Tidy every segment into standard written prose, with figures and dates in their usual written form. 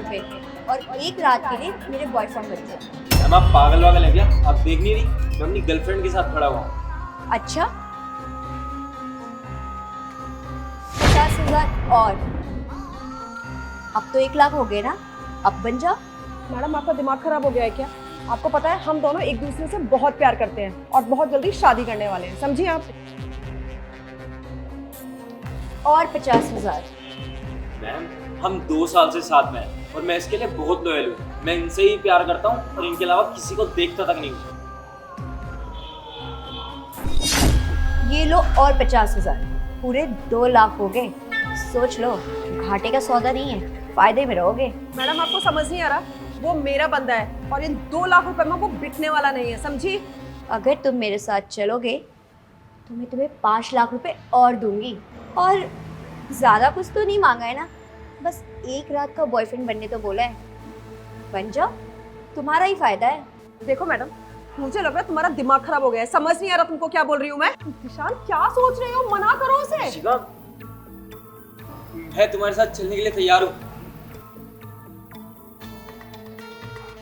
रुपए और एक रात के लिए मेरे बॉयफ्रेंड बन जाओ। मैम आप पागल वागल है क्या? आप देख नहीं रही मैं अपनी गर्लफ्रेंड के साथ खड़ा हुआ हूँ। अच्छा 50,000 और अब तो 1 लाख हो गए ना, अब बन जाओ। मैडम आपका दिमाग खराब हो गया है क्या? आपको पता है हम दोनों एक दूसरे से बहुत प्यार करते हैं और बहुत जल्दी शादी करने वाले हैं, समझिए आप। और 50,000। मैम हम 2 साल से साथ में हैं और मैं इसके लिए बहुत लॉयल हूँ। मैं इनसे ही प्यार करता हूँ और इनके अलावा किसी को देखता तक नहीं हूँ। ये लो और 50,000, पूरे 2 लाख हो गए। सोच लो, घाटे का सौदा नहीं है, फायदे में रहोगे। मैडम आपको समझ नहीं आ रहा, वो मेरा बंदा है और इन 2 लाख रुपए में वो बिकने वाला नहीं है, समझी? अगर तुम मेरे साथ चलोगे तो मैं तुम्हें 5 लाख रुपए और दूंगी। और ज़्यादा कुछ तो नहीं मांगा है ना, बस 1 रात का बॉयफ्रेंड बनने तो बोला है। बन जाओ, तुम्हारा ही फायदा है। देखो मैडम, मुझे लग रहा है तुम्हारा दिमाग खराब हो गया है, समझ नहीं आ रहा तुमको क्या बोल रही हूँ मैं। दिशान क्या सोच रहे हो, मना करो उसे। शिखा मैं तुम्हारे साथ चलने के लिए तैयार हूँ।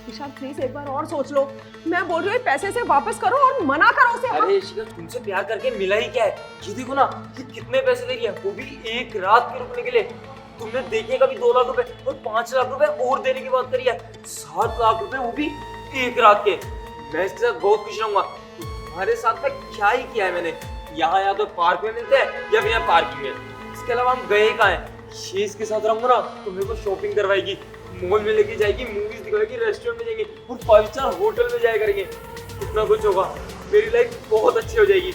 दिशान प्लीज एक बार और सोच लो, मैं बोल रही हूँ पैसे से वापस करो और मना करो उसे। अरे शिखा तुमसे प्यार करके मिला ही क्या है? ये देखो ना कि कितने पैसे दे रही है, वो भी 1 रात के रुकने के लिए। तुमने देखे कभी 2 लाख रुपए और 5 लाख रुपए और देने की बात करी है, 7 लाख रुपए वो भी 1 रात के। मैं इसके साथ बहुत खुश रहूंगा। तुम्हारे साथ में क्या ही किया है मैंने? यहाँ या तो पार्क में मिलते हैं या फिर यहाँ पार्किंग में, इसके अलावा हम गए कहाँ हैं? ये इसके साथ रहूंगा ना तो मेरे को शॉपिंग करवाएगी, मॉल में लेके जाएगी, मूवीज दिखाएगी, रेस्टोरेंट में जाएंगे और 5 स्टार होटल में जाया करेंगे। कितना कुछ होगा, मेरी लाइफ बहुत अच्छी हो जाएगी।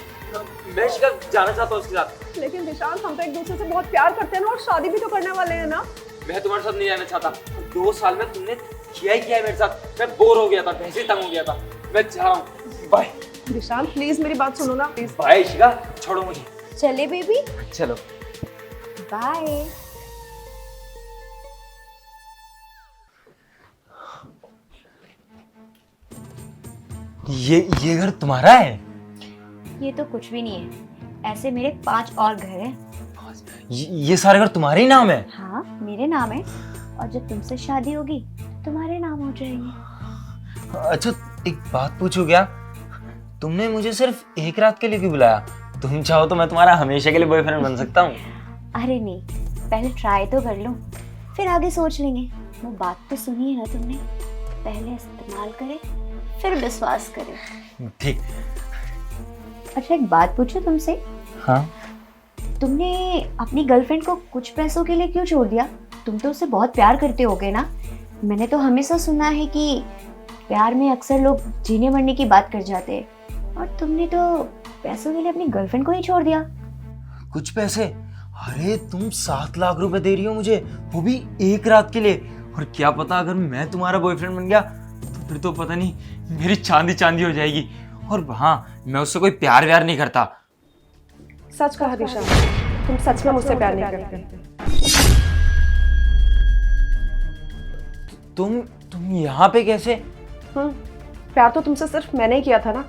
मैं शिखर जाना चाहता हूँ उसके साथ। लेकिन दिशान हम तो एक दूसरे से बहुत प्यार करते हैं ना, और शादी भी तो करने वाले हैं ना। मैं तुम्हारे साथ नहीं जाना चाहता। 2 साल में तुमने किया ही क्या है मेरे साथ? मैं बोर हो गया था, वैसे ही तंग हो गया था। मैं जा रहा हूँ, बाय। दिशान प्लीज मेरी बात सुनो ना प्लीज। बाय शिखा, छोड़ो मुझे। चले बेबी, चलो बाय। ये घर तुम्हारा है? ये तो कुछ भी नहीं है, ऐसे मेरे 5 और घर हैं। ये सारे घर तुम्हारे ही नाम है? हाँ मेरे नाम है, और जब तुमसे शादी होगी तुम्हारे नाम हो जाएंगे। अच्छा एक बात पूछूं क्या? तुमने मुझे सिर्फ 1 रात के लिए क्यों बुलाया? तुम चाहो तो मैं तुम्हारा हमेशा के लिए बॉयफ्रेंड बन सकता हूँ। अरे नहीं, पहले ट्राई तो कर लो, फिर आगे सोच लेंगे। वो बात तो सुनी है ना तुमने, पहले इस्तेमाल करे फिर विश्वास करे। ठीक। अच्छा एक बात पूछूं तुमसे? हाँ। तुमने अपनी गर्लफ्रेंड को कुछ पैसों के लिए क्यों छोड़ दिया? तुम तो उससे बहुत प्यार करते होगे ना? मैंने तो हमेशा सुना है कि प्यार में अक्सर लोग जीने मरने की बात कर जाते हैं, और तुमने तो पैसों के लिए अपनी गर्लफ्रेंड को ही छोड़ दिया। कुछ पैसे? अरे तुम 7 लाख रुपए दे रही हो मुझे, वो भी 1 रात के लिए। और क्या पता अगर मैं तुम्हारा बॉयफ्रेंड बन गया तो फिर तो पता नहीं मेरी चांदी चांदी हो जाएगी। और हाँ, मैं उससे कोई प्यार व्यार नहीं करता। सच कहा दिशा, तुम सच में मुझसे प्यार नहीं करते। तुम यहाँ पे कैसे? प्यार तो तुमसे सिर्फ मैंने ही किया था ना,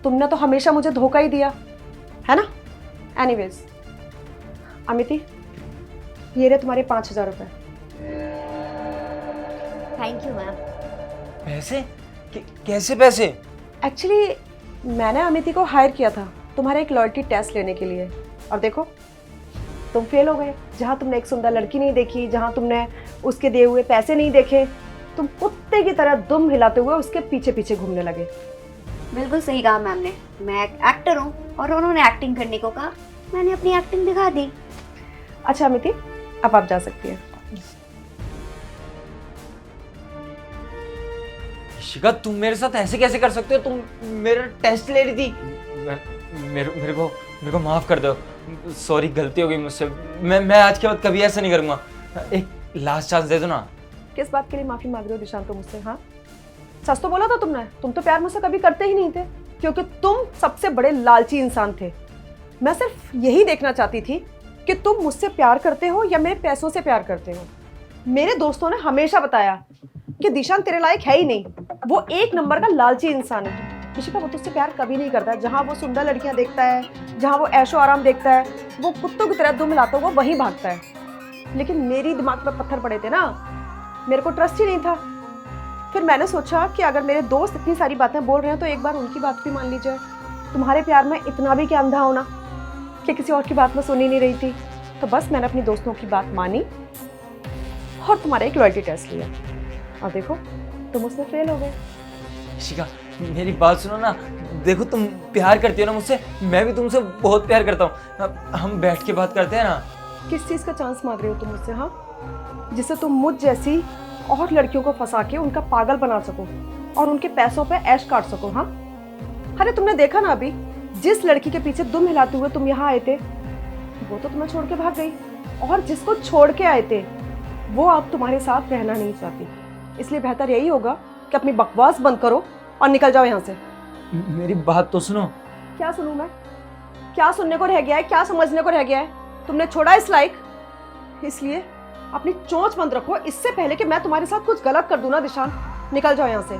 तुमने तो हमेशा मुझे धोखा ही दिया है ना। एनीवेज अमिति, ये रहे तुम्हारे 5,000 रुपए। Thank you ma'am. पैसे? कैसे पैसे? एक्चुअली मैंने अमिति को हायर किया था तुम्हारे एक लॉयल्टी टेस्ट लेने के लिए, और देखो तुम फेल हो गए। जहाँ तुमने एक सुंदर लड़की नहीं देखी, जहाँ तुमने उसके दिए हुए पैसे नहीं देखे, तुम कुत्ते की तरह दुम हिलाते हुए उसके पीछे पीछे घूमने लगे। बिल्कुल सही कहा मैम ने, मैं एक एक्टर हूँ और उन्होंने एक्टिंग करने को कहा, मैंने अपनी एक्टिंग दिखा दी। अच्छा अमिति, अब आप जा सकती हैं। शिखा तुम मेरे साथ ऐसे कैसे कर सकते हो? तुम मेरा टेस्ट ले रही थी। मेरे को माफ कर दो, सॉरी गलती हो गई मुझसे। मैं आज के बाद कभी ऐसा नहीं करूंगा। एक लास्ट चांस दे दो ना। किस बात के लिए माफी मांग रहे हो दिशांत तुम मुझसे? हाँ सच तो बोला था तुमने, तुम तो प्यार मुझसे कभी करते ही नहीं थे, क्योंकि तुम सबसे बड़े लालची इंसान थे। मैं सिर्फ यही देखना चाहती थी कि तुम मुझसे प्यार करते हो या मेरे पैसों से प्यार करते हो। मेरे दोस्तों ने हमेशा बताया कि दिशांत तेरे लायक है ही नहीं, वो 1 नंबर का लालची इंसान है। ऋषिका वो तुझसे प्यार कभी नहीं करता। जहाँ वो सुंदर लड़कियां देखता है, जहाँ वो ऐशो आराम देखता है, वो कुत्तों की तरह दुम हिलाता हुआ वहीं भागता है। लेकिन मेरी दिमाग पर पत्थर पड़े थे ना, मेरे को ट्रस्ट ही नहीं था। फिर मैंने सोचा कि अगर मेरे दोस्त इतनी सारी बातें बोल रहे हैं तो एक बार उनकी बात भी मान ली जाए। तुम्हारे प्यार में इतना भी क्या अंधा होना कि किसी और की बात मैं सुन ही नहीं रही थी। तो बस मैंने अपनी दोस्तों की बात मानी और तुम्हारा एक लॉयल्टी टेस्ट लिया, और देखो तुम उसमें फेल हो गए। शिखा, मेरी बात सुनो ना। देखो, तुम प्यार करती हो ना मुझसे, मैं भी तुमसे बहुत प्यार करता हूँ। हम बैठ के बात करते हैं ना। किस चीज़ का चांस मांग रहे हो तुम मुझसे, हाँ? जिससे तुम मुझ जैसी और लड़कियों को फंसा के उनका पागल बना सको और उनके पैसों पे ऐश काट सको, हाँ? अरे तुमने देखा ना अभी, जिस लड़की के पीछे दुम हिलाते हुए तुम यहाँ आए थे वो तो तुम्हें छोड़ के भाग गई, और जिसको छोड़ के आए थे वो अब तुम्हारे साथ रहना नहीं चाहती। इसलिए बेहतर यही होगा कि अपनी बकवास बंद करो और निकल जाओ यहाँ से। मेरी बात तो सुनो। क्या सुनूं मैं? क्या सुनने को रह गया है? क्या समझने को रह गया है? तुमने छोड़ा इस लायक, इसलिए अपनी चोंच बंद रखो, इससे पहले कि मैं तुम्हारे साथ कुछ गलत कर दूं ना दिशान। निकल जाओ यहाँ से।